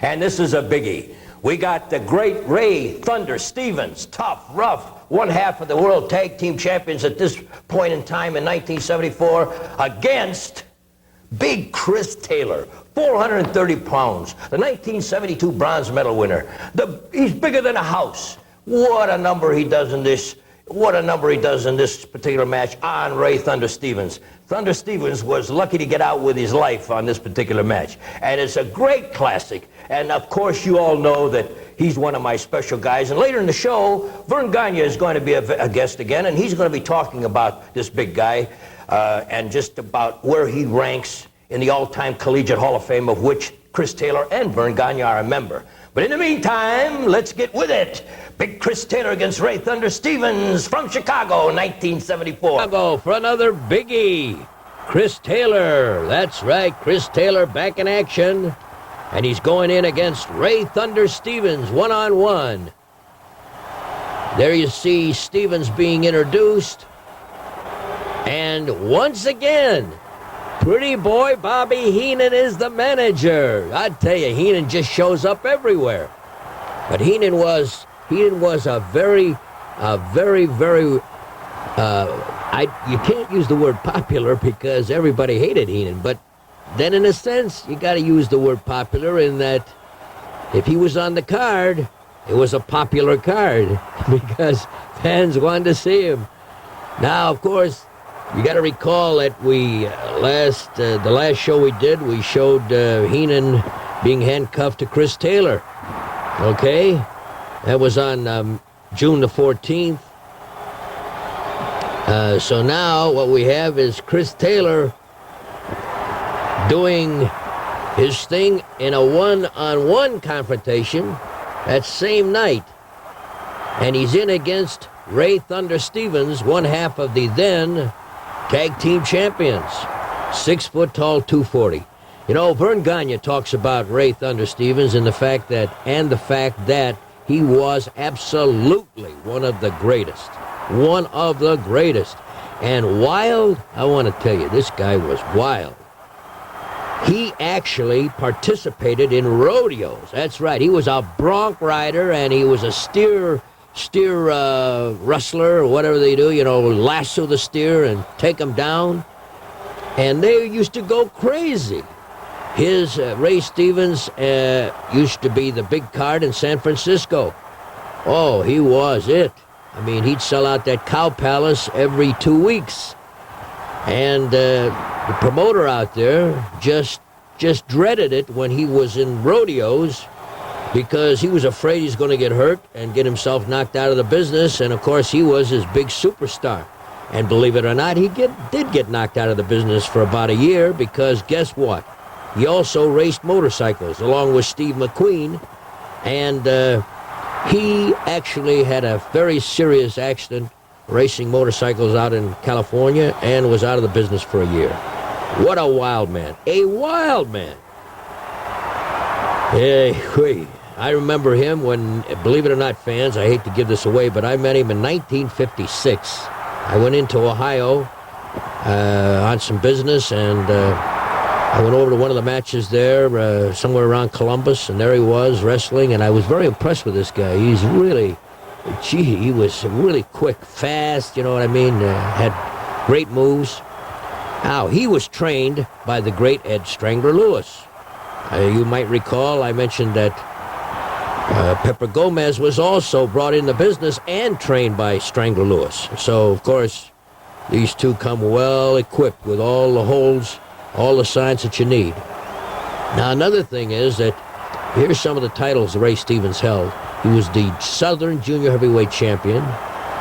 And this is a biggie. We got the great Ray Thunder Stevens, tough, rough, one half of the World Tag Team Champions at this point in time in 1974, against Big Chris Taylor, 430 pounds, the 1972 bronze medal winner. He's bigger than a house. What a number he does in this. What a number he does in this particular match on Ray Thunder Stevens. Thunder Stevens was lucky to get out with his life on this particular match. And it's a great classic. And of course, you all know that he's one of my special guys. And later in the show, Verne Gagne is going to be a guest again, and he's going to be talking about this big guy and just about where he ranks in the all-time Collegiate Hall of Fame, of which Chris Taylor and Verne Gagne are a member. But in the meantime, let's get with it. Big Chris Taylor against Ray Thunder Stevens from Chicago, 1974. Chicago for another biggie. Chris Taylor. That's right, Chris Taylor back in action. And he's going in against Ray Thunder Stevens, one-on-one. There you see Stevens being introduced. And once again, pretty boy Bobby Heenan is the manager. I tell you, Heenan just shows up everywhere. But Heenan was a very, you can't use the word popular because everybody hated Heenan. But then in a sense, you got to use the word popular in that if he was on the card, it was a popular card because fans wanted to see him. Now, of course, you got to recall that the last show we did, we showed Heenan being handcuffed to Chris Taylor. Okay? That was on June the 14th. So now what we have is Chris Taylor doing his thing in a one-on-one confrontation that same night. And he's in against Ray Thunder Stevens, one half of the then Tag Team Champions. 6 foot tall, 240. You know, Verne Gagne talks about Ray Thunder Stevens and the fact that he was absolutely one of the greatest. One of the greatest. And wild, I want to tell you, this guy was wild. He actually participated in rodeos. That's right. He was a bronc rider, and he was a steer rustler, or whatever they do, lasso the steer and take him down. And they used to go crazy. His Ray Stevens used to be the big card in San Francisco. Oh, he was it. I mean, he'd sell out that Cow Palace every 2 weeks. And the promoter out there just dreaded it when he was in rodeos because he was afraid he's going to get hurt and get himself knocked out of the business. And, of course, he was his big superstar. And believe it or not, he did get knocked out of the business for about a year because guess what? He also raced motorcycles along with Steve McQueen. And he actually had a very serious accident racing motorcycles out in California and was out of the business for a year. What a wild man. A wild man. Hey, I remember him when, believe it or not, fans, I hate to give this away, but I met him in 1956. I went into Ohio on some business, and I went over to one of the matches there, somewhere around Columbus, and there he was wrestling, and I was very impressed with this guy. He was really quick, fast, you know what I mean? Had great moves. Now, he was trained by the great Ed Strangler Lewis. You might recall I mentioned that Pepper Gomez was also brought in the business and trained by Strangler Lewis. So, of course, these two come well equipped with all the holds, all the signs that you need. Now, another thing is that here's some of the titles Ray Stevens held. He was the Southern Junior Heavyweight Champion.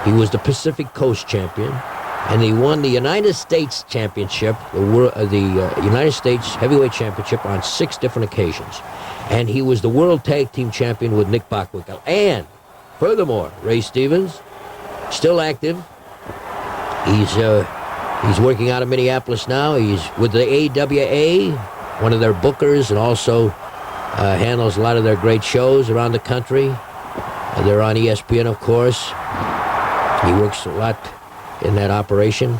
He was the Pacific Coast Champion. And he won the United States Championship, the United States Heavyweight Championship on 6 different occasions. And he was the World Tag Team Champion with Nick Bockwinkel. And, furthermore, Ray Stevens, still active. He's working out of Minneapolis now. He's with the AWA, one of their bookers, and also handles a lot of their great shows around the country. They're on ESPN, of course. He works a lot in that operation.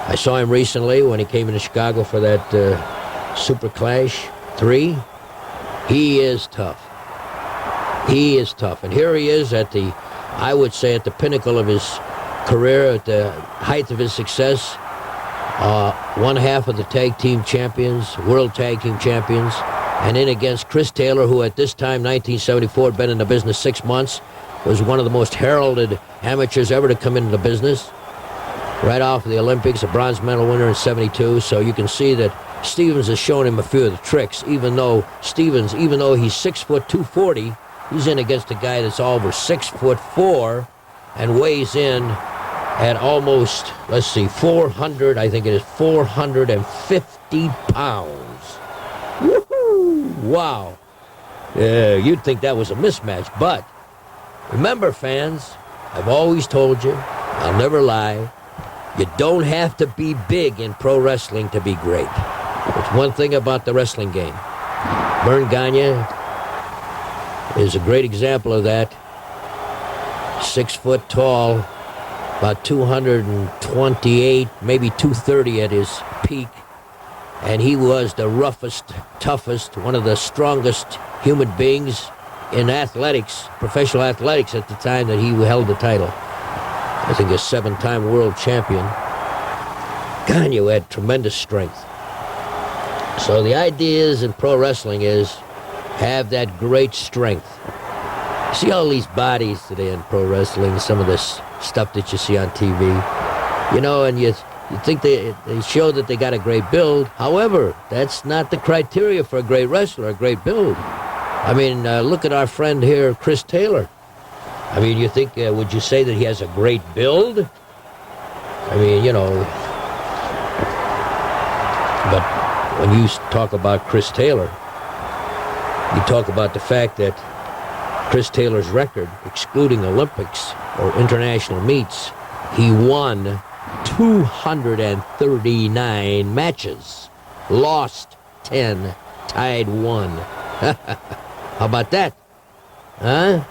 I saw him recently when he came into Chicago for that Super Clash 3. He is tough. He is tough. And here he is at the, I would say, at the pinnacle of his career, at the height of his success. One half of the tag team champions, world tag team champions, and in against Chris Taylor, who at this time, 1974, had been in the business 6 months, was one of the most heralded amateurs ever to come into the business. Right off of the Olympics, a bronze medal winner in 72, so you can see that Stevens has shown him a few of the tricks, even though he's 6 foot 240, he's in against a guy that's over 6'4" and weighs in at almost, let's see, 400, I think it is 450 pounds. Woohoo! Wow. Yeah, you'd think that was a mismatch, but remember, fans, I've always told you, I'll never lie, you don't have to be big in pro wrestling to be great. It's one thing about the wrestling game. Verne Gagne is a great example of that. 6 foot tall, about 228, maybe 230 at his peak. And he was the roughest, toughest, one of the strongest human beings in athletics, professional athletics at the time that he held the title. I think a 7-time world champion. Gagne had tremendous strength. So the idea is in pro wrestling is have that great strength. See all these bodies today in pro wrestling, some of this stuff that you see on TV, you know, and you think they show that they got a great build. However, that's not the criteria for a great wrestler, a great build. I mean, look at our friend here, Chris Taylor. I mean, you think, would you say that he has a great build? I mean, you know, but when you talk about Chris Taylor, you talk about the fact that Chris Taylor's record, excluding Olympics or international meets, he won 239 matches, lost 10, tied 1. How about that? Huh?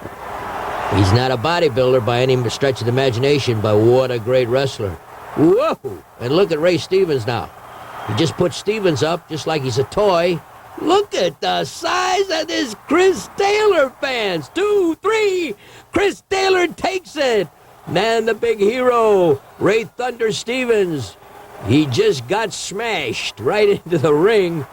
He's not a bodybuilder by any stretch of the imagination, but what a great wrestler. Whoa! And look at Ray Stevens now. He just put Stevens up just like he's a toy. Look at the size of this Chris Taylor, fans. 2, 3. Chris Taylor takes it. Man, the big hero, Ray Thunder Stevens. He just got smashed right into the ring.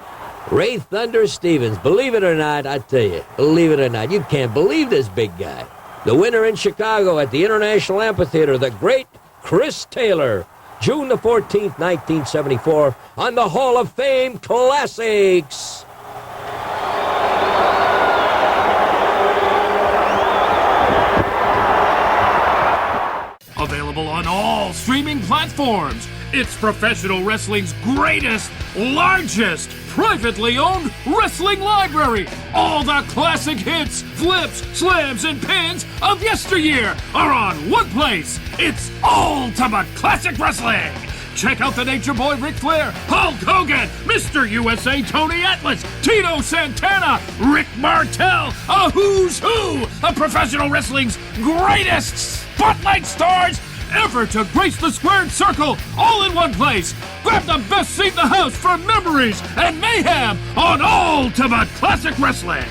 Ray Thunder Stevens. Believe it or not, I tell you, believe it or not, you can't believe this big guy. The winner in Chicago at the International Amphitheater, the great Chris Taylor. June the 14th, 1974, on the Hall of Fame Classics. Available on all streaming platforms. It's professional wrestling's greatest, largest, privately owned wrestling library. All the classic hits, flips, slams, and pins of yesteryear are on one place. It's Ultimate Classic Wrestling. Check out the Nature Boy Ric Flair, Hulk Hogan, Mr. USA Tony Atlas, Tito Santana, Rick Martel, a who's who of professional wrestling's greatest spotlight stars ever to grace the squared circle, all in one place. Grab the best seat in the house for memories and mayhem on Ultimate Classic Wrestling.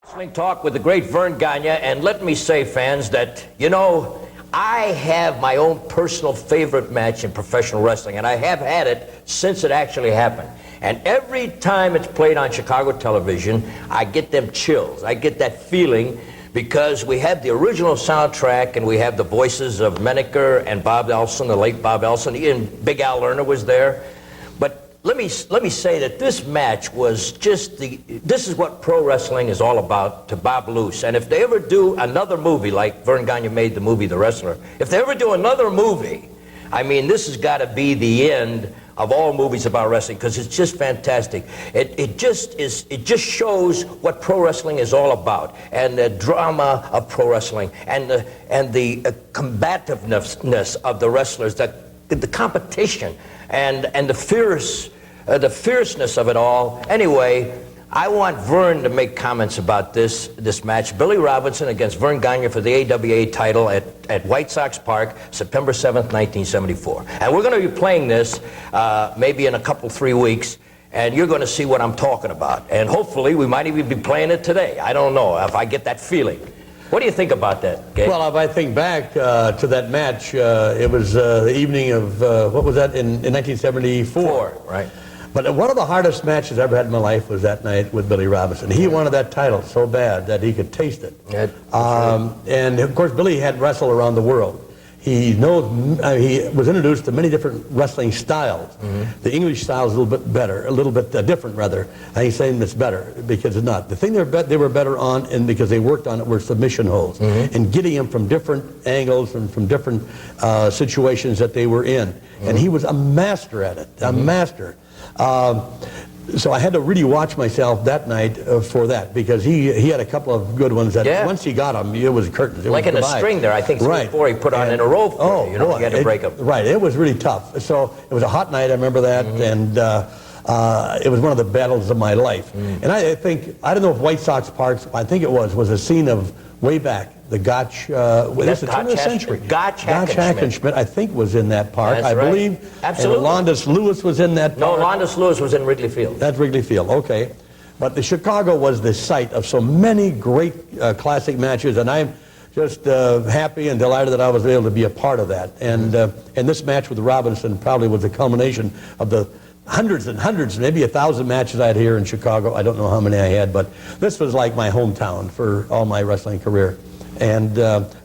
Wrestling Talk with the great Verne Gagne, and let me say, fans, that, you know, I have my own personal favorite match in professional wrestling, and I have had it since it actually happened. And every time it's played on Chicago television, I get them chills. I get that feeling because we have the original soundtrack and we have the voices of Menaker and Bob Elson, the late Bob Elson. Even Big Al Lerner was there. But let me say that this match was just this is what pro wrestling is all about to Bob Luce. And if they ever do another movie, like Verne Gagne made the movie The Wrestler, if they ever do another movie, I mean, this has got to be the end of all movies about wrestling, because it's just fantastic. It just shows what pro wrestling is all about, and the drama of pro wrestling, and the combativeness of the wrestlers, the competition, and the fierceness of it all. Anyway, I want Verne to make comments about this match. Billy Robinson against Verne Gagne for the AWA title at White Sox Park, September 7th, 1974. And we're going to be playing this maybe in a couple, 3 weeks, and you're going to see what I'm talking about. And hopefully we might even be playing it today. I don't know if I get that feeling. What do you think about that, Gabe? Well, if I think back to that match, it was the evening of, what was that, in 1974. Right. But one of the hardest matches I ever had in my life was that night with Billy Robinson. He wanted that title so bad that he could taste it. Yeah, and, of course, Billy had wrestled around the world. He knows, he was introduced to many different wrestling styles. The English style is a little bit better, a little bit different, rather. I ain't saying it's better, because it's not. The thing they were better on, and because they worked on it, were submission holds. And getting them from different angles and from different situations that they were in. And he was a master at it, a master. So I had to really watch myself that night for that, because he had a couple of good ones that once he got them, it was curtains. Like in a string there, I think 3 or 4 he put on in a row for you know, boy, you had to break them. Right, it was really tough. So it was a hot night, I remember that, and it was one of the battles of my life. And I think, I don't know if White Sox Park, I think it was a scene of way back. The Gotch, this is the turn of the century. Gotch Hackenschmidt, I think, was in that park. That's I right. believe. Absolutely. And Londas Lewis was in that park. No, Londas Lewis was in Wrigley Field. That's Wrigley Field, okay. But the Chicago was the site of so many great classic matches, and I'm just happy and delighted that I was able to be a part of that. And this match with Robinson probably was the culmination of the hundreds and hundreds, maybe 1,000 matches I had here in Chicago. I don't know how many I had, but this was like my hometown for all my wrestling career. And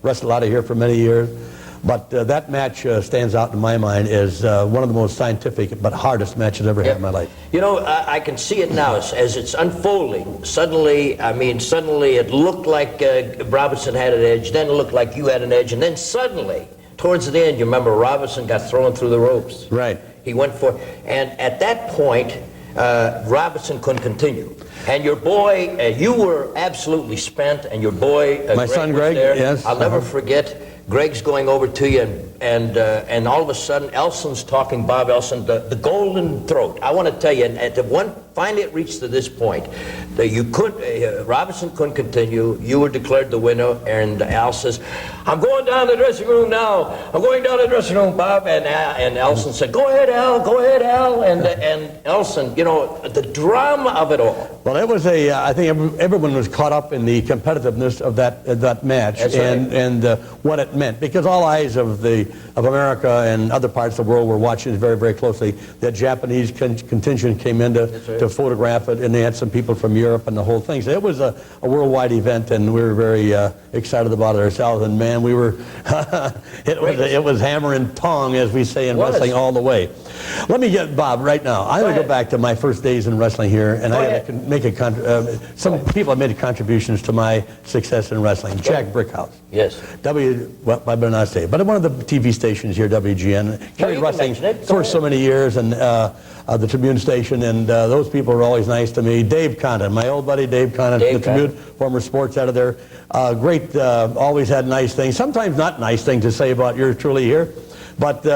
wrestled out of here for many years. But that match stands out in my mind as one of the most scientific but hardest matches I've ever had in my life. You know, I can see it now as it's unfolding. Suddenly it looked like Robinson had an edge, then it looked like you had an edge, and then suddenly, towards the end, you remember Robinson got thrown through the ropes. Right. He went for, and at that point, Robinson couldn't continue. And your boy, you were absolutely spent, and your boy, my son Greg, was there. yes. I'll never forget. Greg's going over to you, and all of a sudden, Elson's talking, Bob Elson, the golden throat. I want to tell you, and finally it reached to this point, that you Robinson couldn't continue. You were declared the winner, and Al says, "I'm going down to the dressing room now. I'm going down to the dressing room, Bob." And Elson said, "Go ahead, Al. Go ahead, Al." And Elson, you know, the drama of it all. Well, it was I think everyone was caught up in the competitiveness of that match. That's right. and what it meant, because all eyes of America and other parts of the world were watching it very, very closely. The Japanese contingent came in to photograph it, and they had some people from Europe and the whole thing. So it was a worldwide event, and we were very excited about it ourselves. And man, we were it was hammer and tong, as we say in wrestling, all the way. Let me get Bob right now. I'm going to go back to my first days in wrestling here, and I can make some people have made contributions to my success in wrestling. Jack Brickhouse. Yes. Well, I better not say it, but one of the TV stations here, WGN, carried wrestling for so many years, and the Tribune station, and those people were always nice to me. Dave Condon, my old buddy Dave Condon, the Tribune, former sports editor, great, always had nice things, sometimes not nice things to say about yours truly here, but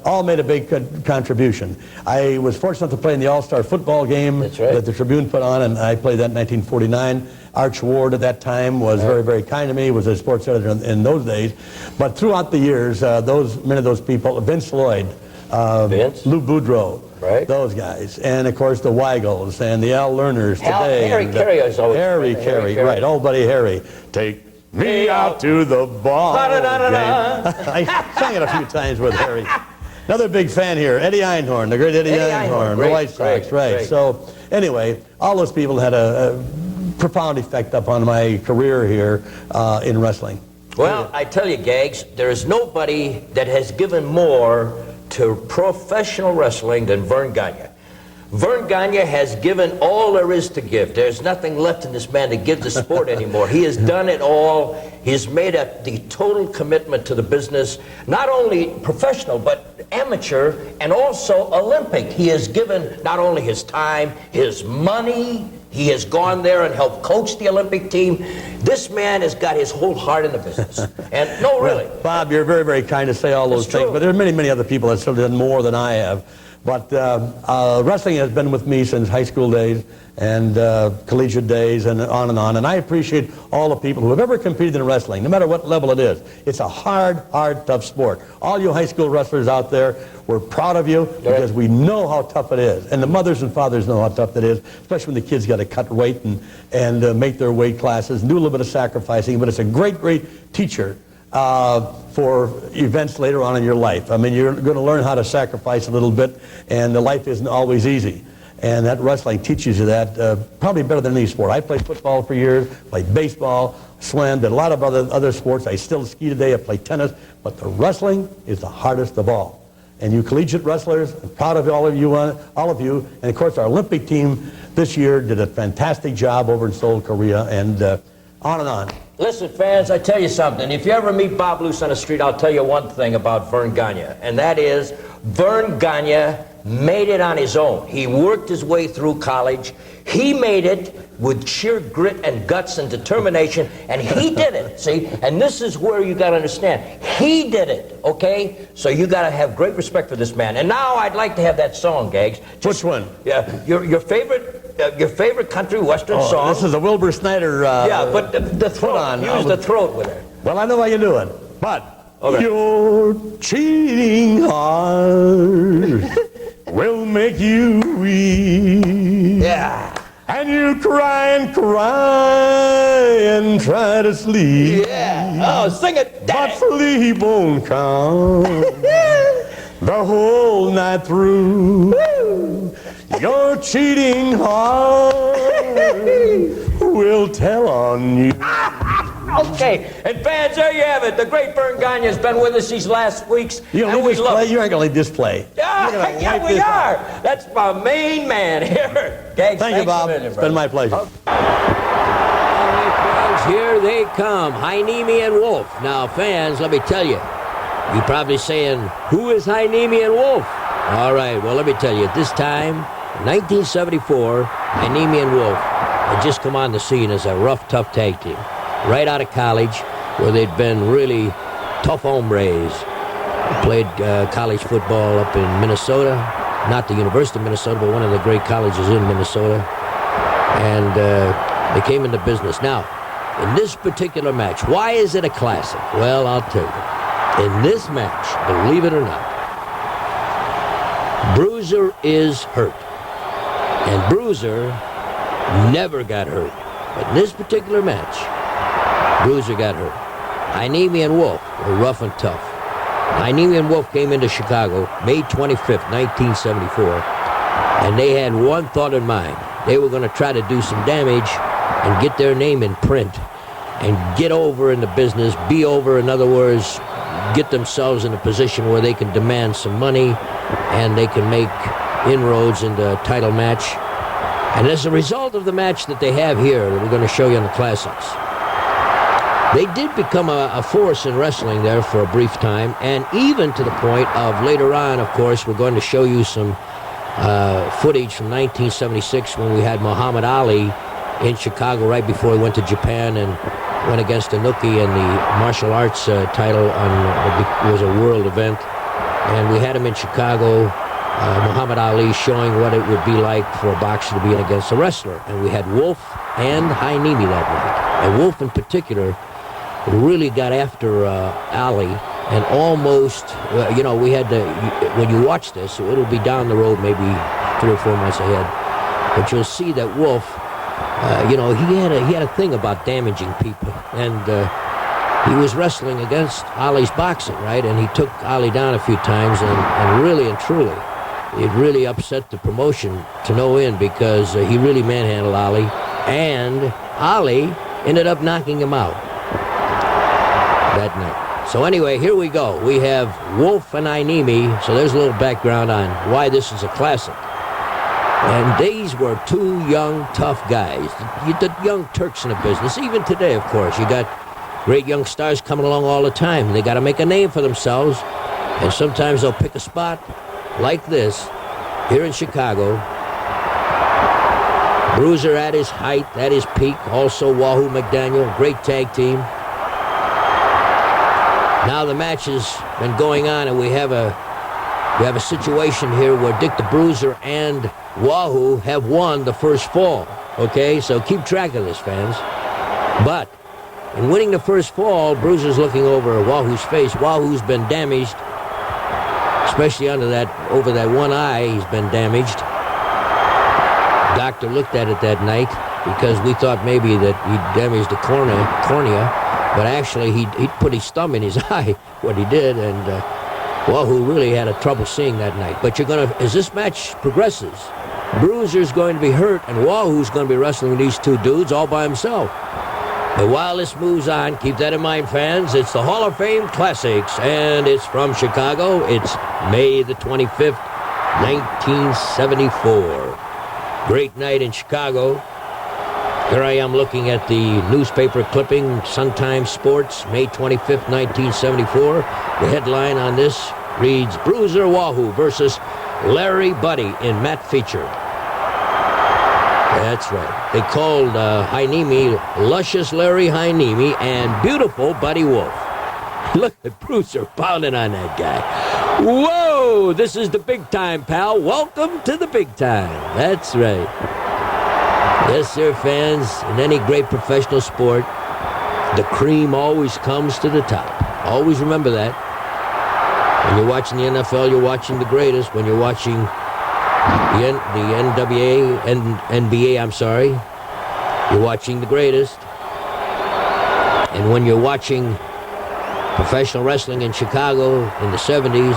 all made a big contribution. I was fortunate to play in the All-Star football game that the Tribune put on, and I played that in 1949. Arch Ward at that time was very, very kind to me, was a sports editor in those days. But throughout the years, many of those people, Vince Lloyd, Lou Boudreau, those guys, and of course the Weigels and the Al Lerners today. Harry Carey is always Harry Carey, right, old buddy Harry. Take me out to the ball game. I sang it a few times with Harry. Another big fan here, Eddie Einhorn, the great Eddie Einhorn, the White Sox, right. So anyway, all those people had a profound effect upon my career here in wrestling. Well, I tell you, Gags, there is nobody that has given more to professional wrestling than Verne Gagne. Verne Gagne has given all there is to give. There's nothing left in this man to give the sport anymore. He has done it all. He's made the total commitment to the business, not only professional, but amateur and also Olympic. He has given not only his time, his money. He has gone there and helped coach the Olympic team. This man has got his whole heart in the business. And no, really. Well, Bob, you're very, very kind to say all those things, but there are many, many other people that have done more than I have. But wrestling has been with me since high school days and collegiate days and on and on. And I appreciate all the people who have ever competed in wrestling, no matter what level it is. It's a hard, tough sport. All you high school wrestlers out there, we're proud of you because we know how tough it is. And the mothers and fathers know how tough it is, especially when the kids got to cut weight and make their weight classes and do a little bit of sacrificing. But it's a great, great teacher for events later on in your life. I mean, you're going to learn how to sacrifice a little bit, and the life isn't always easy. And that wrestling teaches you that probably better than any sport. I played football for years, played baseball, swam, did a lot of other sports. I still ski today, I play tennis, but the wrestling is the hardest of all. And you collegiate wrestlers, I'm proud of all of you, and of course our Olympic team this year did a fantastic job over in Seoul, Korea, and on and on. Listen, fans, I tell you something. If you ever meet Bob Luce on the street, I'll tell you one thing about Verne Gagne, and that is Verne Gagne made it on his own. He worked his way through college. He made it with sheer grit and guts and determination, and he did it, see? And this is where you got to understand. He did it, okay? So you got to have great respect for this man. And now I'd like to have that song, Gags. Which one? Yeah, your favorite country western song. This is a Wilbur Snyder. Yeah, but the throat. Use the throat with it. Well, I know how you do it, but your cheating heart will make you weep. Yeah. And you cry and try to sleep. Yeah. Oh, sing it, But Daddy. sleep won't come the whole night through. Your cheating heart will tell on you. Okay, and fans, there you have it. The great Verne Gagne has been with us these last weeks. You and we love it. You ain't gonna leave this play. Yeah, we are. That's my main man here. Gags, Thank you, Bob. It's been my pleasure. All right, fans, here they come, Heineme and Wolf. Now, fans, let me tell you, you're probably saying, who is Heineme and Wolf? All right, well, let me tell you, at this time, 1974, Heineme and Wolf had just come on the scene as a rough, tough tag team. Right out of college, where they'd been really tough hombres. Played college football up in Minnesota, not the University of Minnesota, but one of the great colleges in Minnesota. And they came into business. Now, in this particular match, why is it a classic? Well, I'll tell you. In this match, believe it or not, Bruiser is hurt. And Bruiser never got hurt. But in this particular match, Bruiser got hurt. Heineme and Wolf were rough and tough. Heineme and Wolf came into Chicago May 25th, 1974, and they had one thought in mind. They were going to try to do some damage and get their name in print and get over in the business, be over, in other words, get themselves in a position where they can demand some money and they can make inroads in the title match. And as a result of the match that they have here that we're going to show you in the classics, they did become a force in wrestling there for a brief time, and even to the point of later on, of course, we're going to show you some footage from 1976 when we had Muhammad Ali in Chicago right before he went to Japan and went against Inuki in the martial arts title. It was a world event, and we had him in Chicago, Muhammad Ali showing what it would be like for a boxer to be in against a wrestler. And we had Wolf and Heineme that night. And Wolf in particular really got after Ali and almost, we had to, when you watch this, it'll be down the road maybe 3 or 4 months ahead, but you'll see that Wolf, he had a thing about damaging people, and he was wrestling against Ali's boxing, right? And he took Ali down a few times, and really and truly, it really upset the promotion to no end because he really manhandled Ali, and Ali ended up knocking him out that night. So anyway, here we go. We have Wolf and Heineme, so there's a little background on why this is a classic. And these were two young, tough guys. The young Turks in the business, even today, of course. You got great young stars coming along all the time. They got to make a name for themselves, and sometimes they'll pick a spot like this here in Chicago. Bruiser at his height, at his peak. Also Wahoo McDaniel, great tag team. Now the match has been going on, and we have a We have a situation here where Dick the Bruiser and Wahoo have won the first fall. Okay, so keep track of this, fans. But in winning the first fall, Bruiser's looking over Wahoo's face. Wahoo's been damaged, especially over that one eye. He's been damaged. Doctor looked at it that night because we thought maybe that he damaged the cornea, but actually he put his thumb in his eye, what he did, and Wahoo really had a trouble seeing that night. But as this match progresses, Bruiser's going to be hurt, and Wahoo's going to be wrestling these two dudes all by himself. But while this moves on, keep that in mind, fans. It's the Hall of Fame Classics, and it's from Chicago. It's May the 25th, 1974. Great night in Chicago. Here I am looking at the newspaper clipping, Sun-Times Sports, May 25th, 1974. The headline on this reads, Bruiser Wahoo versus Larry Buddy in mat feature. That's right. They called Heineme Luscious Larry Heineme and Beautiful Buddy Wolf. Look at Bruiser pounding on that guy. Whoa! This is the big time, pal. Welcome to the big time. That's right. Yes, sir, fans. In any great professional sport, the cream always comes to the top. Always remember that. When you're watching the NFL, you're watching the greatest. When you're watching the NBA, I'm sorry, you're watching the greatest. And when you're watching professional wrestling in Chicago in the 70s,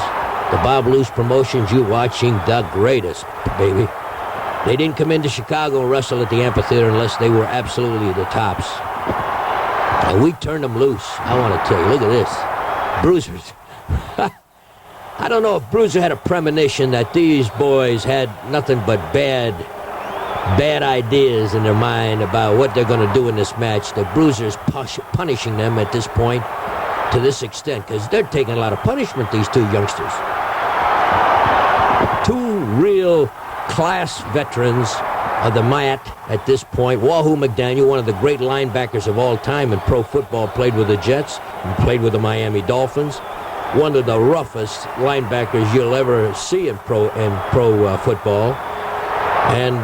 the Bob Luce promotions, you're watching the greatest, baby. They didn't come into Chicago and wrestle at the amphitheater unless they were absolutely the tops. And we turned them loose. I want to tell you, look at this. Bruisers. I don't know if Bruiser had a premonition that these boys had nothing but bad ideas in their mind about what they're going to do in this match. The Bruiser's punishing them at this point to this extent, because they're taking a lot of punishment, these two youngsters. Two real class veterans of the mat at this point. Wahoo McDaniel, one of the great linebackers of all time in pro football, played with the Jets and played with the Miami Dolphins. One of the roughest linebackers you'll ever see in pro football. And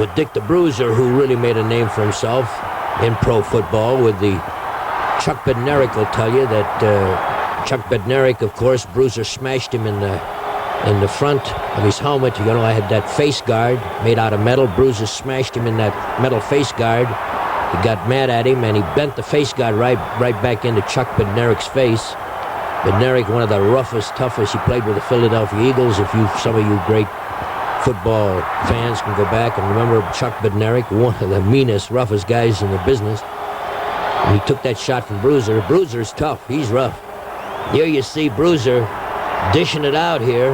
with Dick the Bruiser, who really made a name for himself in pro football, with the Chuck Bednarik will tell you that Chuck Bednarik, of course, Bruiser smashed him in the front of his helmet. You know, I had that face guard made out of metal. Bruiser smashed him in that metal face guard. He got mad at him, and he bent the face guard right back into Chuck Bednarik's face. Bednarik, one of the roughest, toughest. He played with the Philadelphia Eagles. Some of you great football fans can go back and remember Chuck Bednarik, one of the meanest, roughest guys in the business. And he took that shot from Bruiser. Bruiser's tough. He's rough. Here you see Bruiser dishing it out here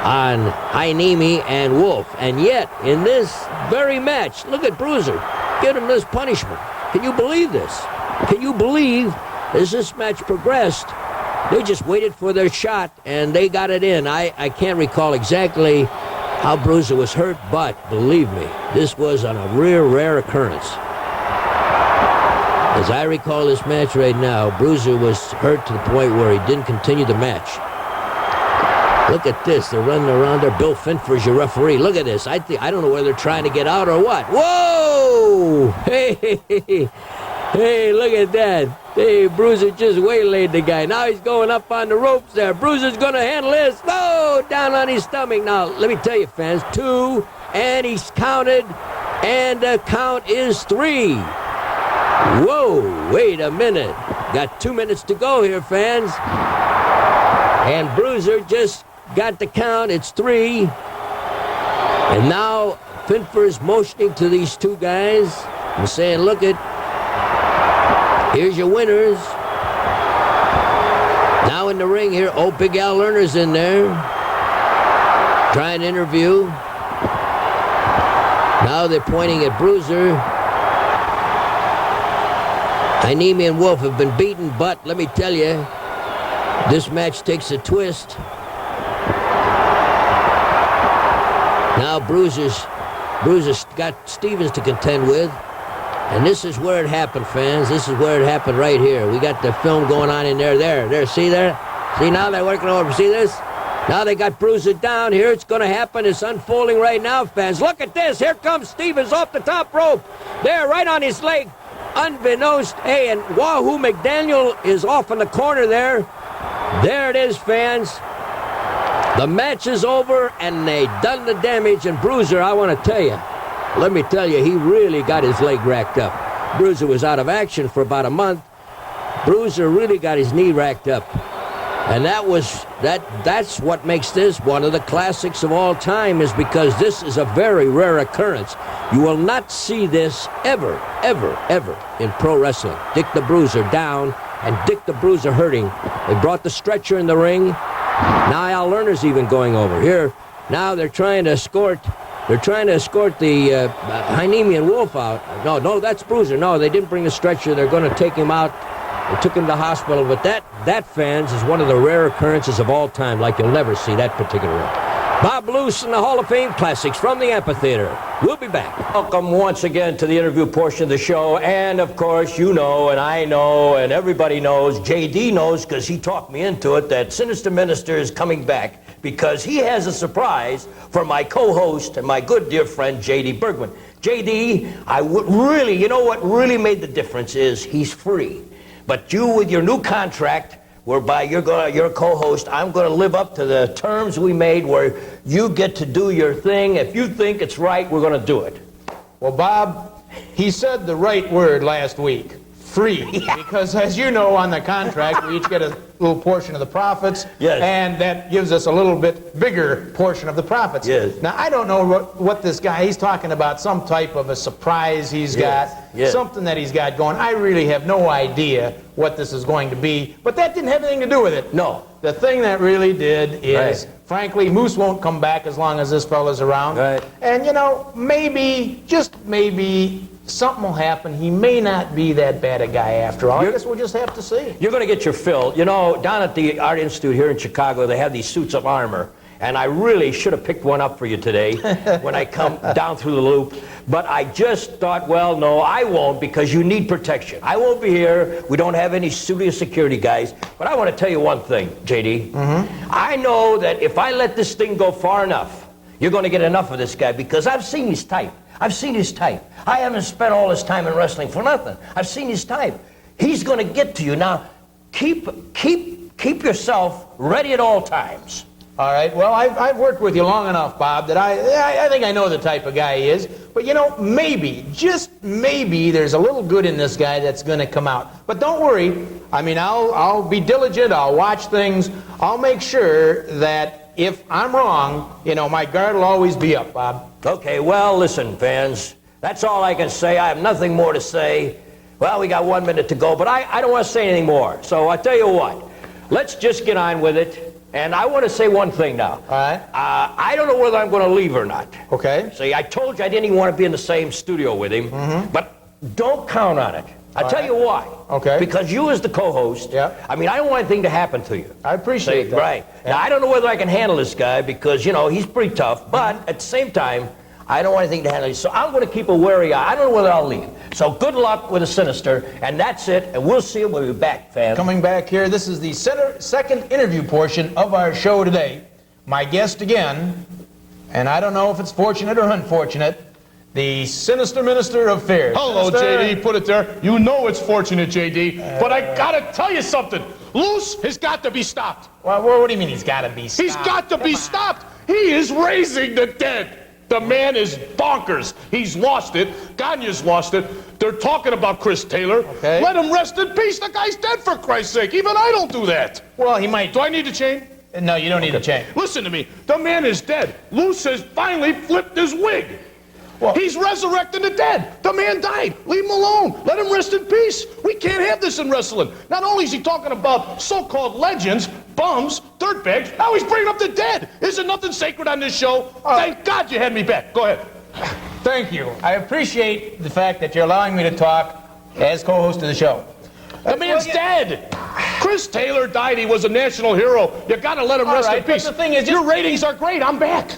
on Heineme and Wolf. And yet, in this very match, look at Bruiser. Give him this punishment. Can you believe this? Can you believe, as this match progressed, they just waited for their shot and they got it in. I can't recall exactly how Bruiser was hurt, but believe me, this was on a rare occurrence. As I recall this match right now, Bruiser was hurt to the point where he didn't continue the match. Look at this. They're running around there. Bill Finford's your referee. Look at this. I don't know whether they're trying to get out or what. Whoa! Hey, look at that. Hey, Bruiser just waylaid the guy. Now he's going up on the ropes there. Bruiser's going to handle this. Oh, down on his stomach. Now, let me tell you, fans, 2, and he's counted, and the count is 3. Whoa, wait a minute. Got 2 minutes to go here, fans. And Bruiser just got the count. It's 3. And now Finford's motioning to these two guys and saying, look it, here's your winners. Now in the ring here, Big Al Lerner's in there, trying to interview. Now they're pointing at Bruiser. Heineme and Wolf have been beaten, but let me tell you, this match takes a twist. Now Bruiser's got Stevens to contend with. And this is where it happened, fans. This is where it happened right here. We got the film going on in there. There. See there? See, now they're working over. See this? Now they got Bruiser down here. It's going to happen. It's unfolding right now, fans. Look at this. Here comes Stevens off the top rope. There, right on his leg. Unbeknownst. Hey, and Wahoo McDaniel is off in the corner there. There it is, fans. The match is over, and they done the damage. And Bruiser, I want to tell you, let me tell you, he really got his leg racked up. Bruiser was out of action for about a month. Bruiser really got his knee racked up. And that's what makes this one of the classics of all time, is because this is a very rare occurrence. You will not see this ever in pro wrestling. Dick the Bruiser down and Dick the Bruiser hurting. They brought the stretcher in the ring. Now Al Lerner's even going over here. Now they're trying to escort the Heineme and Wolf out. No, that's Bruiser. No, they didn't bring the stretcher. They're going to take him out. They took him to the hospital, but that, fans, is one of the rare occurrences of all time, like you'll never see that particular one. Bob Luce and the Hall of Fame Classics from the amphitheater. We'll be back. Welcome once again to the interview portion of the show. And, of course, you know, and I know, and everybody knows, J.D. knows because he talked me into it, that Sinister Minister is coming back because he has a surprise for my co-host and my good dear friend, J.D. Bergman. J.D., I would really, you know what really made the difference is he's free. But you, with your new contract, whereby you're a co-host, I'm going to live up to the terms we made where you get to do your thing. If you think it's right, we're going to do it. Well, Bob, he said the right word last week. Free. Because, as you know, on the contract, we each get a little portion of the profits. Yes. And that gives us a little bit bigger portion of the profits. Yes. Now, I don't know what this guy, he's talking about some type of a surprise he's got. Yes. Something that he's got going. I really have no idea what this is going to be. But that didn't have anything to do with it. No. The thing that really did is, frankly, Moose won't come back as long as this fella's around. Right. And, you know, maybe, just maybe, something will happen. He may not be that bad a guy after all. I guess we'll just have to see. You're going to get your fill. You know, down at the Art Institute here in Chicago, they have these suits of armor. And I really should have picked one up for you today when I come down through the loop. But I just thought, well, no, I won't, because you need protection. I won't be here. We don't have any studio security guys. But I want to tell you one thing, J.D. I know that if I let this thing go far enough, you're going to get enough of this guy, because I've seen his type. I've seen his type. I haven't spent all this time in wrestling for nothing. I've seen his type. He's going to get to you. Now, keep yourself ready at all times. All right. Well, I've worked with you long enough, Bob, that I think I know the type of guy he is. But, you know, maybe, just maybe, there's a little good in this guy that's going to come out. But don't worry. I mean, I'll be diligent. I'll watch things. I'll make sure that if I'm wrong, you know, my guard will always be up, Bob. Okay, well, listen, fans. That's all I can say. I have nothing more to say. Well, we got 1 minute to go, but I don't want to say anything more. So I tell you what. Let's just get on with it. And I want to say one thing now. All right. I don't know whether I'm going to leave or not. Okay. See, I told you I didn't even want to be in the same studio with him. But don't count on it. I'll tell you why. Okay. Because you as the co-host, Yeah. I mean, I don't want anything to happen to you. I appreciate that. Right. Yeah. Now, I don't know whether I can handle this guy because, you know, he's pretty tough. But at the same time, I don't want anything to handle you. So I'm going to keep a wary eye. I don't know whether I'll leave. So good luck with the Sinister. And that's it. And we'll see you when we're back, fans. Coming back here, this is the second interview portion of our show today. My guest again, and I don't know if it's fortunate or unfortunate, the Sinister Minister of Fear. Hello, Sinister. J.D. Put it there. You know it's fortunate, J.D. But I gotta tell you something. Luce has got to be stopped. Well, what do you mean he's got to be stopped? He's got to be stopped. He is raising the dead. The man is bonkers. He's lost it. Gagne's lost it. They're talking about Chris Taylor. Okay. Let him rest in peace. The guy's dead, for Christ's sake. Even I don't do that. Well, he might. Do I need to chain? No, you don't need to change. Listen to me. The man is dead. Luce has finally flipped his wig. Well, He's resurrecting the dead. The man died. Leave him alone. Let him rest in peace. We can't have this in wrestling. Not only is he talking about so-called legends, bums, dirtbags, now he's bringing up the dead. Isn't nothing sacred on this show? Thank God you had me back. Go ahead. Thank you. I appreciate the fact that you're allowing me to talk as co-host of the show. The man's dead. Chris Taylor died. He was a national hero. You got to let him rest in right, but peace. the thing is, your ratings are great. I'm back.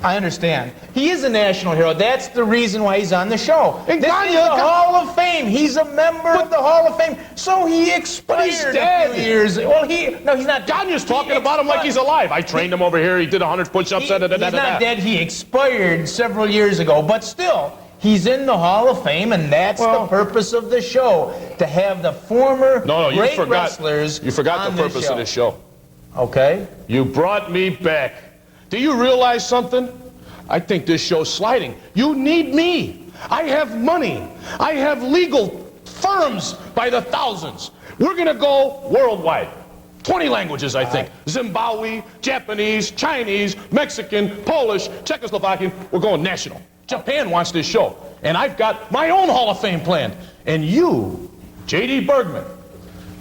I understand. He is a national hero. That's the reason why he's on the show. And This Gagne is the got- Hall of Fame He's a member of the Hall of Fame. So he expired he's dead. a few years. Well, no, he's not dead. Gagne's talking about him like he's alive. I trained him over here. He did 100 push-ups. He's not dead. He expired several years ago. But still, he's in the Hall of Fame, and that's the purpose of the show, to have the former great wrestlers You forgot on the purpose of the show. Okay. You brought me back. Do you realize something? I think this show's sliding. You need me. I have money. I have legal firms by the thousands. We're going to go worldwide. 20 languages, I think. Zimbabwe, Japanese, Chinese, Mexican, Polish, Czechoslovakian. We're going national. Japan wants this show. And I've got my own Hall of Fame planned. And you, J.D. Bergman,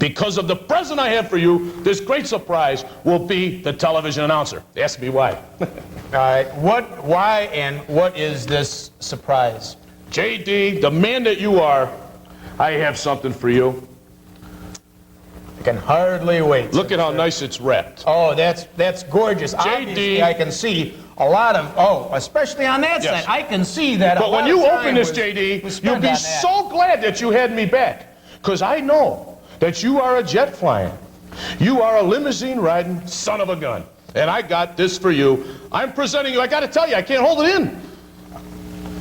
because of the present I have for you, this great surprise will be the television announcer. Ask me why. All right. Why, and what is this surprise? J.D., the man that you are, I have something for you. I can hardly wait. Look at how nice it's wrapped. Oh, that's gorgeous. Obviously, I can see a lot of, especially on that side, I can see that. But when you open this, J.D., you'll be so glad that you had me back. Because I know that you are a jet flying. You are a limousine riding son of a gun. And I got this for you. I'm presenting you, I got to tell you, I can't hold it in.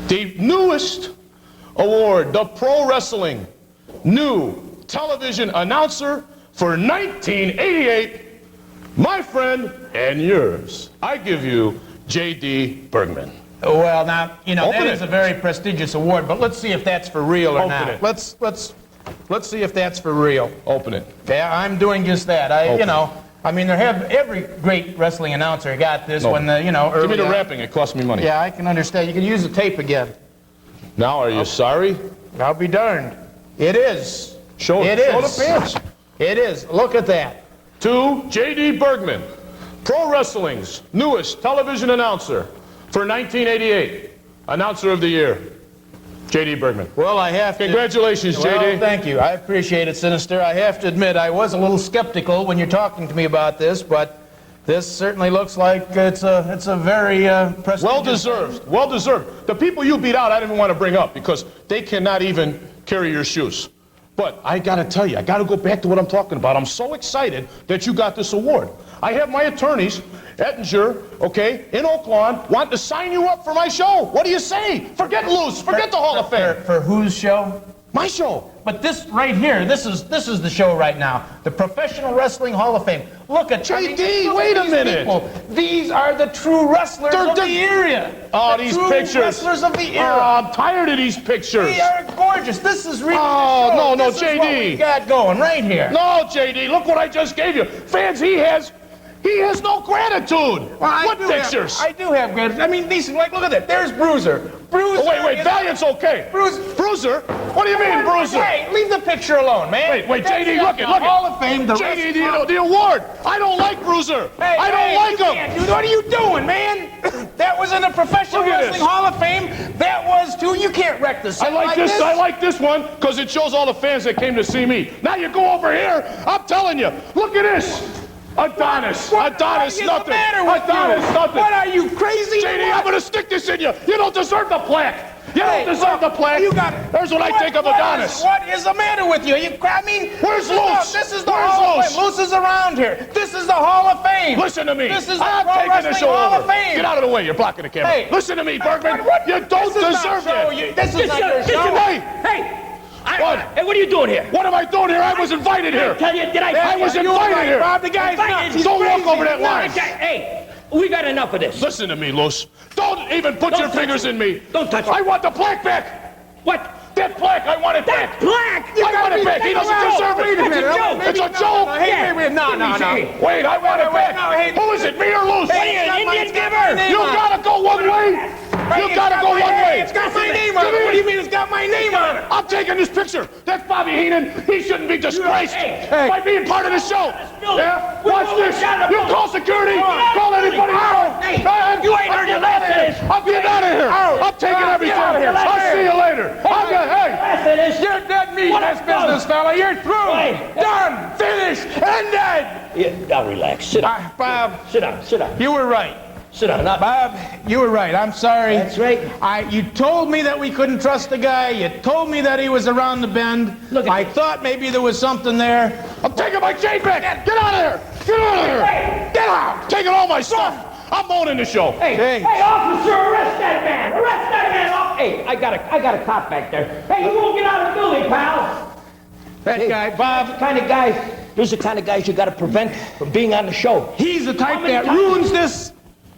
The newest award, the Pro Wrestling New Television Announcer for 1988, my friend and yours. I give you J.D. Bergman. Well, now, that is a very prestigious award, but let's see if that's for real or not. Open it. Let's see if that's for real. Open it. Yeah, I'm doing just that. Every great wrestling announcer got this when early Give me the on. wrapping. It cost me money. Yeah, I can understand. You can use the tape again. Now, are you sorry? I'll be darned. It is. Show the fans. It is. Look at that. To J.D. Bergman, Pro Wrestling's newest television announcer for 1988. Announcer of the Year, J.D. Bergman. Well, I have to... Congratulations, J.D. Well, thank you. I appreciate it, Sinister. I have to admit, I was a little skeptical when you're talking to me about this, but this certainly looks like it's a very prestigious... Well-deserved. Well-deserved. The people you beat out, I didn't want to bring up because they cannot even carry your shoes. But I got to tell you, I got to go back to what I'm talking about. I'm so excited that you got this award. I have my attorneys, Ettinger, in Oak Lawn, want to sign you up for my show. What do you say? Forget Luce. Forget the Hall of Fame. For whose show? My show. But this right here, this is the show right now. The Professional Wrestling Hall of Fame. Look at J.D., wait a minute. People. These are the true wrestlers of the era. Oh, these pictures. Wrestlers of the era. Oh, I'm tired of these pictures. They are gorgeous. This is really no, this J.D. is what we got going right here. No, J.D., look what I just gave you. Fans, he has no gratitude. What pictures? I do have gratitude. I mean, these, look at that. There's Bruiser. Oh, wait, Valiant's okay. Bruiser? What do you mean, Bruiser? Hey, leave the picture alone, man. Wait, J.D., look it. Hall of Fame, J.D., the award. I don't like Bruiser. I don't like him. What are you doing, man? That was in the Professional Wrestling Hall of Fame. That was, too. You can't wreck this. I like this one because it shows all the fans that came to see me. Now you go over here. I'm telling you. Look at this. Adonis, nothing. Adonis, nothing. What are you, crazy? J.D., I'm going to stick this in you. You don't deserve the plaque. You don't deserve the plaque. There's what I think of Adonis. What is the matter with you? Where's Luce? This is the Hall of Fame. Luce is around here. This is the Hall of Fame. Listen to me. This is the I'm Pro taking the Wrestling show Hall over. of Fame. Get out of the way. You're blocking the camera. Hey. Listen to me, Bergman. You don't deserve it. This is not your show. Hey! Hey, what are you doing here? What am I doing here? I was invited here. I was invited here. Bob, the guy's nuts. Don't walk over that line. Hey, we got enough of this. Listen to me, Luce. Don't even put your fingers in me. Don't touch me. I want the plaque back. What? That plaque, I want it back. Plaque? I want it back. He doesn't deserve it. It's a joke. No. Wait, I want it back. Who is it, me or Luce? What are you, an Indian giver? You gotta go one way. You gotta go one way. It's got my name on it. What do you mean it's got my name on it? I'm taking this picture. That's Bobby Heenan. He shouldn't be disgraced by being part of the show. Yeah? Watch this. You call security. Call anybody. You ain't heard your last. I'm getting out of here. I'm taking everything. I'll see you later. Hey, you're dead meat in this business, fella. You're through. Done. Finished. Ended. Now relax. Sit down. Bob. Sit down. You were right. Sit down. Bob, you were right. I'm sorry. That's right. You told me that we couldn't trust the guy. You told me that he was around the bend. Look at I this. thought maybe there was something there. I'm taking my chain back. Get out of there. Get out of here. Hey. Get out. Taking all my stuff. I'm owning the show. Hey, officer, arrest that man! Arrest that man! Hey, I got a cop back there. Hey, you won't get out of the building, pal. That guy, Bob, Those are the kind of guys you got to prevent from being on the show. he's the type How many that times- ruins this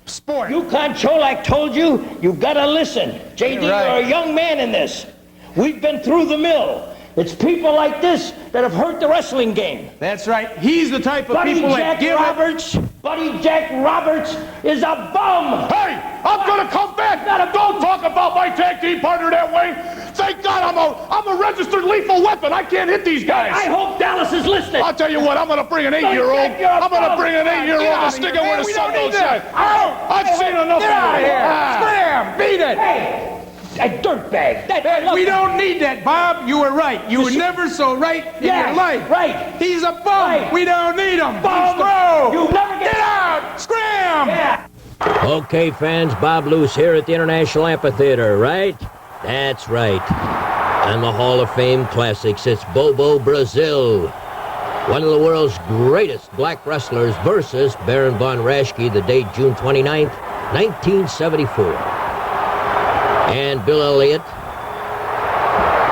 sport. Yukon Cholak told you, you got to listen. JD, You're right. you're a young man in this. We've been through the mill. It's people like this that have hurt the wrestling game. That's right. He's the type of Buddy people that Jack give Roberts is a bum. Hey, I'm gonna come back. Don't talk about my tag team partner that way. Thank God I'm a registered lethal weapon. I can't hit these guys. I hope Dallas is listening. I'll tell you what, I'm gonna bring an 8-year-old. Jack, you're a I'm gonna bum. bring an 8-year-old and stick him where the sun don't shine. I've seen enough Get out of it. here. Ah. Scram. Beat it. Hey, a dirtbag. We don't need that, Bob. You were right. You were never so right in Yes, your life. right. He's a bum. Right. We don't need him. Bum. He's throw. You never get out. Scram. Yeah. Okay, fans, Bob Luce here at the International Amphitheater, right? That's right. On the Hall of Fame Classics, it's Bobo Brazil, one of the world's greatest black wrestlers, versus Baron von Raschke, the date June 29th, 1974. And Bill Elliott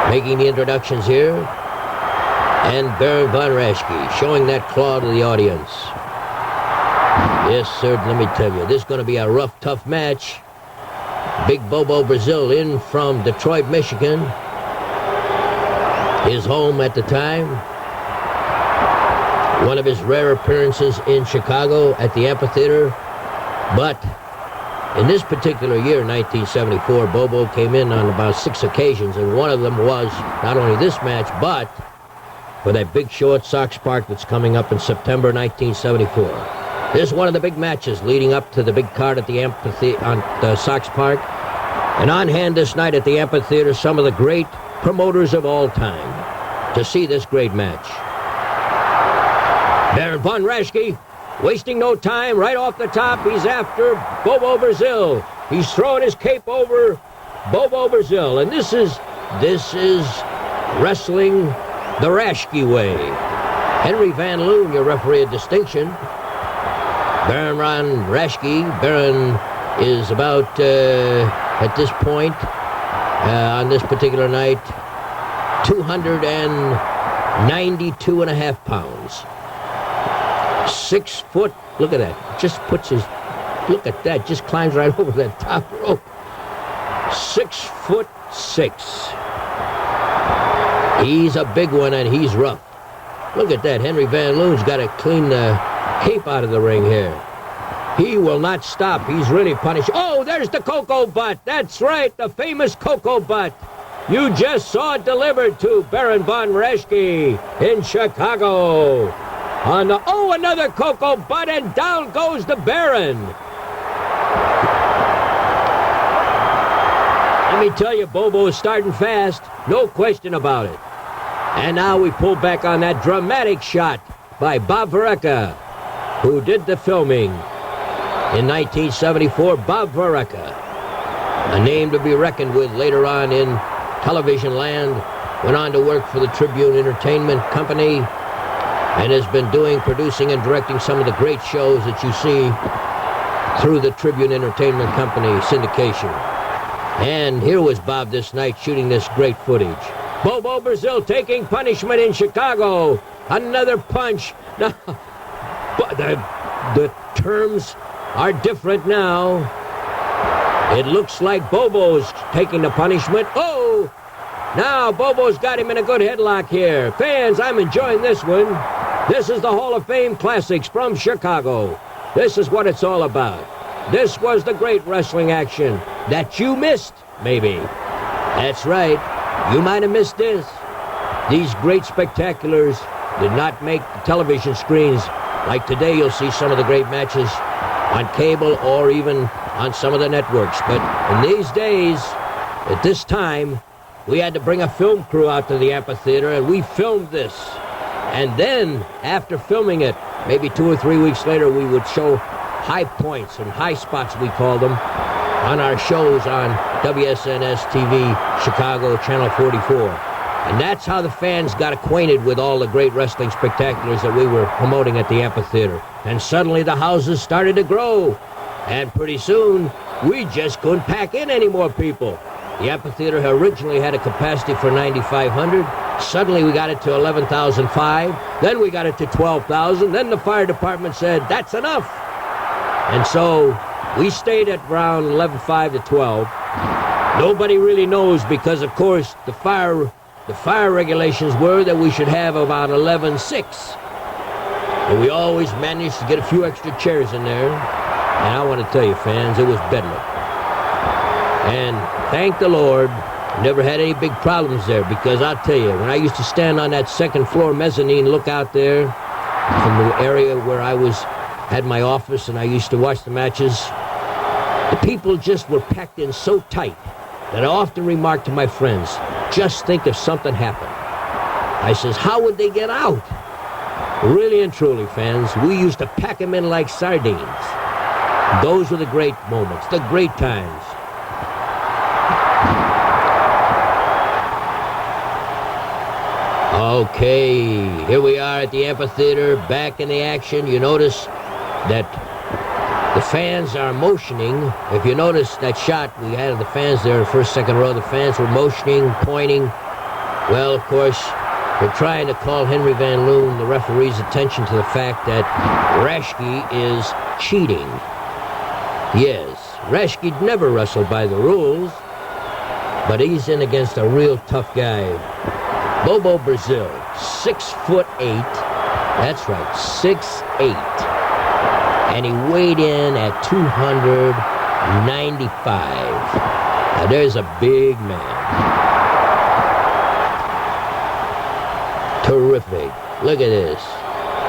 making the introductions here, and Baron von Raschke showing that claw to the audience. Yes, sir, let me tell you, this is going to be a rough, tough match. Big Bobo Brazil in from Detroit, Michigan. His home at the time. One of his rare appearances in Chicago at the amphitheater. But in this particular year, 1974, Bobo came in on about 6 occasions, and one of them was not only this match, but for that big show at Sox Park that's coming up in September 1974. This is one of the big matches leading up to the big card at the amphitheater on the Sox Park. And on hand this night at the amphitheater, some of the great promoters of all time to see this great match. Baron von Raschke, wasting no time, right off the top, he's after Bobo Brazil. He's throwing his cape over Bobo Brazil, and this is wrestling the Raschke way. Henry Van Loon, your referee of distinction. Baron von Raschke. Baron is about, at this point, on this particular night, 292 and a half pounds. 6 foot, look at that. Just puts his, look at that, just climbs right over that top rope. 6'6". He's a big one and he's rough. Look at that, Henry Van Loon's got to clean the cape out of the ring here. He will not stop. He's really punished. Oh, there's the Cocoa Butt. That's right, the famous Cocoa Butt. You just saw it delivered to Baron von Raschke in Chicago. Another Cocoa Butt, and down goes the Baron. Let me tell you, Bobo is starting fast. No question about it. And now we pull back on that dramatic shot by Bob Varecka, who did the filming in 1974. Bob Varecka, a name to be reckoned with later on in television land, went on to work for the Tribune Entertainment Company and has been producing and directing some of the great shows that you see through the Tribune Entertainment Company syndication. And here was Bob this night shooting this great footage. Bobo Brazil taking punishment in Chicago. Another punch. Now, but the terms are different now. It looks like Bobo's taking the punishment. Oh! Now Bobo's got him in a good headlock here. Fans, I'm enjoying this one. This is the Hall of Fame Classics from Chicago. This is what it's all about. This was the great wrestling action that you missed, maybe. That's right. You might have missed this. These great spectaculars did not make the television screens. Like today, you'll see some of the great matches on cable or even on some of the networks. But in these days, at this time, we had to bring a film crew out to the amphitheater, and we filmed this. And then, after filming it, maybe 2 or 3 weeks later, we would show high points and high spots, we call them, on our shows on WSNS TV, Chicago, Channel 44. And that's how the fans got acquainted with all the great wrestling spectaculars that we were promoting at the amphitheater. And suddenly the houses started to grow. And pretty soon, we just couldn't pack in any more people. The amphitheater originally had a capacity for 9,500. Suddenly we got it to 11,005. Then we got it to 12,000. Then the fire department said, that's enough. And so we stayed at around 11,500 to 12. Nobody really knows because, of course, the fire regulations were that we should have about 11,600. And we always managed to get a few extra chairs in there. And I want to tell you, fans, it was bedlam. And thank the Lord, never had any big problems there, because I'll tell you, when I used to stand on that second floor mezzanine, look out there from the area where I had my office and I used to watch the matches, the people just were packed in so tight that I often remarked to my friends, just think if something happened. I says, how would they get out? Really and truly, fans, we used to pack them in like sardines. Those were the great moments, the great times. Okay, here we are at the amphitheater, back in the action. You notice that the fans are motioning. If you notice that shot we had of the fans there, first, second row, the fans were motioning, pointing. Well, of course, we're trying to call Henry Van Loon, the referee's, attention to the fact that Raschke is cheating. Yes, Raschke never wrestled by the rules, but he's in against a real tough guy. Bobo Brazil, 6'8". That's right, 6'8". And he weighed in at 295. Now there's a big man. Terrific. Look at this.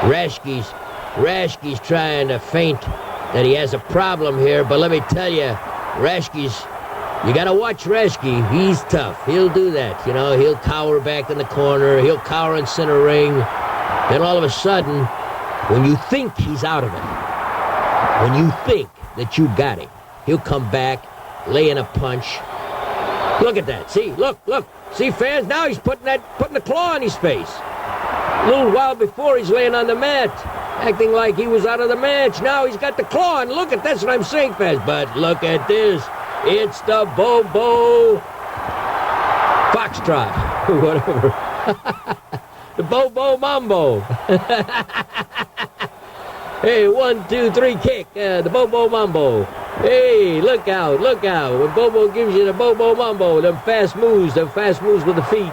Raschke's trying to feint that he has a problem here, but let me tell you, you gotta watch Raschke. He's tough. He'll do that. You know, he'll cower back in the corner. He'll cower in center ring. Then all of a sudden, when you think he's out of it, when you think that you got him, he'll come back, lay in a punch. Look at that. See, look. See, fans, now he's putting the claw on his face. A little while before, he's laying on the mat, acting like he was out of the match. Now he's got the claw, and look at that's what I'm saying, fans. But look at this. It's the Bobo Foxtrot, whatever. The Bobo Mambo. Hey, 1, 2, 3, kick. The Bobo Mambo. Hey, look out. When Bobo gives you the Bobo Mambo, them fast moves with the feet.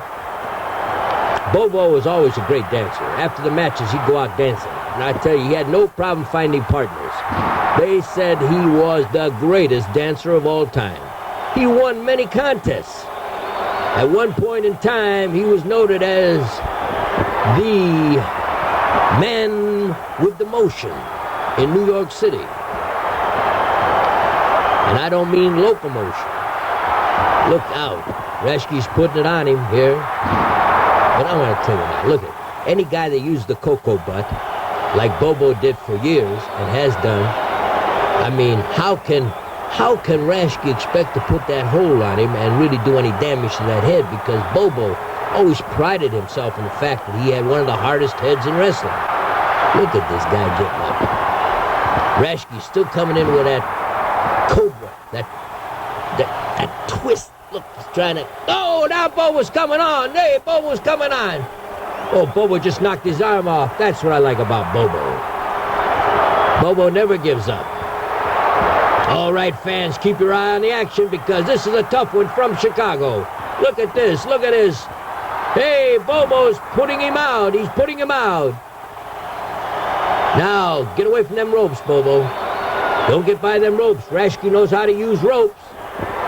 Bobo was always a great dancer. After the matches, he'd go out dancing. And I tell you, he had no problem finding partners. They said he was the greatest dancer of all time. He won many contests. At one point in time, he was noted as the man with the motion in New York City. And I don't mean locomotion. Look out. Raschke's putting it on him here. But I want to tell you now, look at any guy that used the cocoa butt, like Bobo did for years and has done. I mean, how can Raschke expect to put that hole on him and really do any damage to that head? Because Bobo always prided himself in the fact that he had one of the hardest heads in wrestling. Look at this guy getting up. Raschke's still coming in with that cobra, that twist. Look, he's trying to... Oh, now Bobo's coming on. Hey, Bobo's coming on. Oh, Bobo just knocked his arm off. That's what I like about Bobo. Bobo never gives up. All right, fans, keep your eye on the action because this is a tough one from Chicago. Look at this. Hey, Bobo's putting him out. He's putting him out. Now, get away from them ropes, Bobo. Don't get by them ropes. Raschke knows how to use ropes.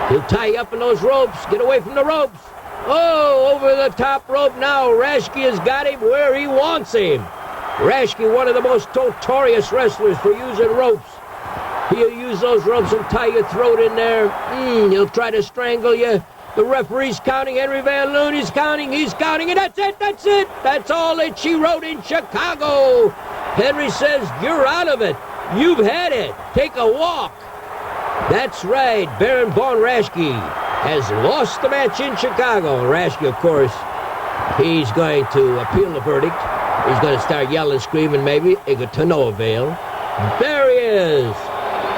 He'll tie you up in those ropes. Get away from the ropes. Oh, over the top rope now. Raschke has got him where he wants him. Raschke, one of the most notorious wrestlers for using ropes. He'll use those ropes and tie your throat in there. He'll try to strangle you. The referee's counting. Henry Van Loon is counting. He's counting. And that's it. That's all that she wrote in Chicago. Henry says, you're out of it. You've had it. Take a walk. That's right. Baron von Raschke has lost the match in Chicago. Raschke, of course, he's going to appeal the verdict. He's going to start yelling, screaming, maybe. To no avail. There he is.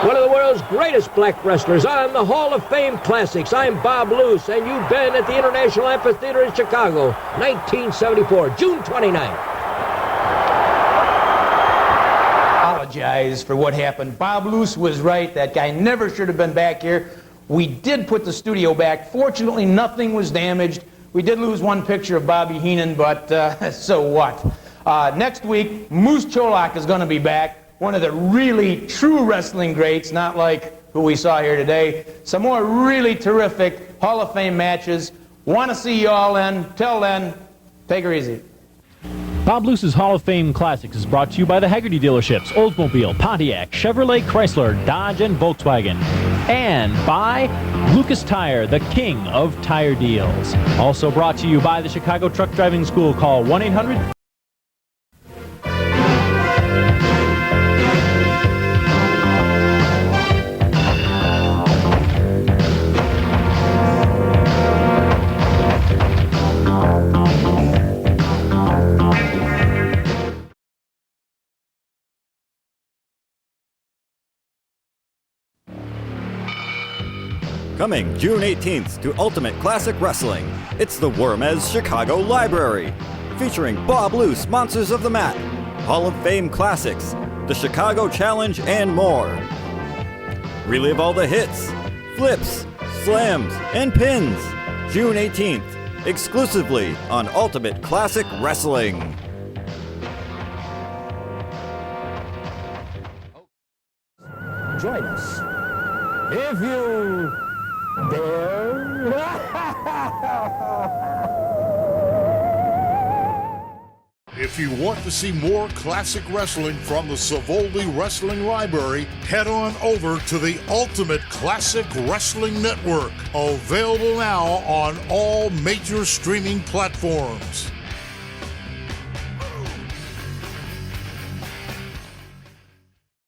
One of the world's greatest black wrestlers on the Hall of Fame Classics. I'm Bob Luce, and you've been at the International Amphitheater in Chicago, 1974, June 29th. Apologize for what happened. Bob Luce was right. That guy never should have been back here. We did put the studio back. Fortunately, nothing was damaged. We did lose one picture of Bobby Heenan, but so what? Next week, Moose Cholak is going to be back. One of the really true wrestling greats, not like who we saw here today. Some more really terrific Hall of Fame matches. Want to see you all then. Till then, take her easy. Bob Luce's Hall of Fame Classics is brought to you by the Haggerty dealerships, Oldsmobile, Pontiac, Chevrolet, Chrysler, Dodge, and Volkswagen. And by Lucas Tire, the king of tire deals. Also brought to you by the Chicago Truck Driving School. Call 1-800- Coming June 18th to Ultimate Classic Wrestling, it's the Wormez Chicago Library, featuring Bob Luce, Monsters of the Mat, Hall of Fame Classics, the Chicago Challenge, and more. Relive all the hits, flips, slams, and pins. June 18th, exclusively on Ultimate Classic Wrestling. Join us. If you dare. If you want to see more classic wrestling from the Savoldi Wrestling Library, head on over to the Ultimate Classic Wrestling Network, available now on all major streaming platforms.